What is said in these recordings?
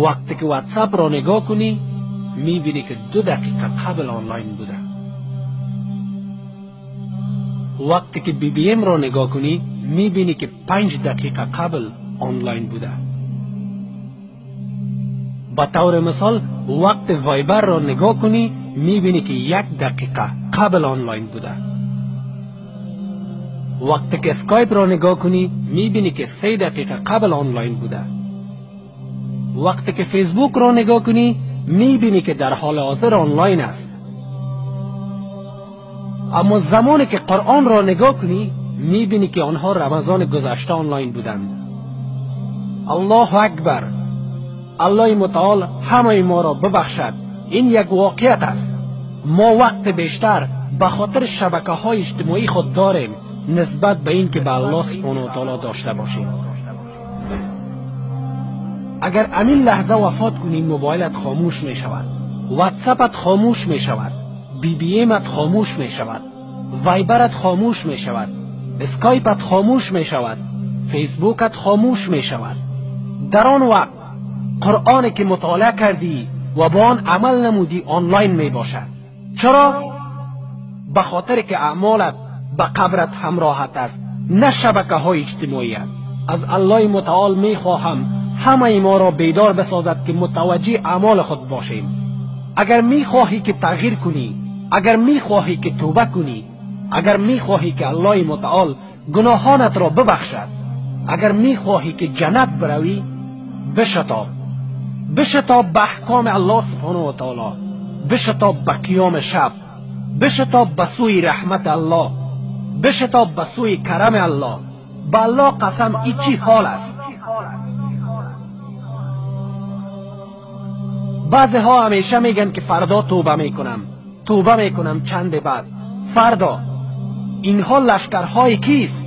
وقتی که واتساپ را نگاه کنی میبینی که 2 دقیقه قبل آنلاین بوده. وقتی که BBM را نگاه کنی میبینی که 5 دقیقه قبل آنلاین بوده. به طور مثال وقت وایبر را نگاه کنی میبینی که 1 دقیقه قبل آنلاین بوده. وقتی که اسکایپ را نگاه کنی میبینی که 3 دقیقه قبل آنلاین بوده. وقتی که فیسبوک را نگاه کنی میبینی که در حال حاضر آنلاین است. اما زمانی که قرآن را نگاه کنی میبینی که آنها رمضان گذشته آنلاین بودند. الله اکبر. الله متعال همه ما را ببخشد. این یک واقعیت است. ما وقت بیشتر به خاطر شبکه‌های اجتماعی خود داریم نسبت به این که به الله سبحانه و تعالی داشته باشیم. اگر همین لحظه وفات کنی موبایلت خاموش می شود، واتساپت خاموش می شود، BBMت خاموش می شود، وایبرت خاموش می شود، اسکایپت خاموش می شود، فیسبوکت خاموش می شود. در آن وقت قرآنی که مطالعه کردی و با آن عمل نمودی آنلاین می باشد. چرا؟ به خاطر که اعمالت به قبرت همراهت است، نه شبکه های اجتماعی. از الله متعال می خواهم همه ما را بیدار بسازد که متوجه اعمال خود باشیم. اگر می خواهی که تغییر کنی، اگر می خواهی که توبه کنی، اگر می خواهی که الله متعال گناهانت را ببخشد، اگر می خواهی که جنت بروی، بشتاب به احکام الله سبحانه و تعالی، بشتاب به قیام شب، بشتاب به سوی رحمت الله، بشتاب به سوی کرم الله. به الله قسم ایچی حال است. بعضی ها همیشه میگن که فردا توبه میکنم چند بعد. فردا اینها لشکرهای کیست؟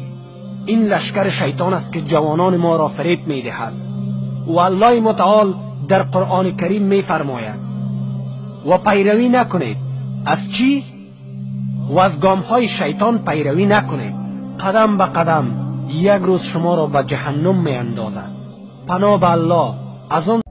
این لشکر شیطان است که جوانان ما را فریب میدهد. و الله متعال در قرآن کریم میفرماید و پیروی نکنید از چی؟ و از گام های شیطان پیروی نکنید. قدم به قدم یک روز شما را به جهنم می اندازد. پناه به الله از آن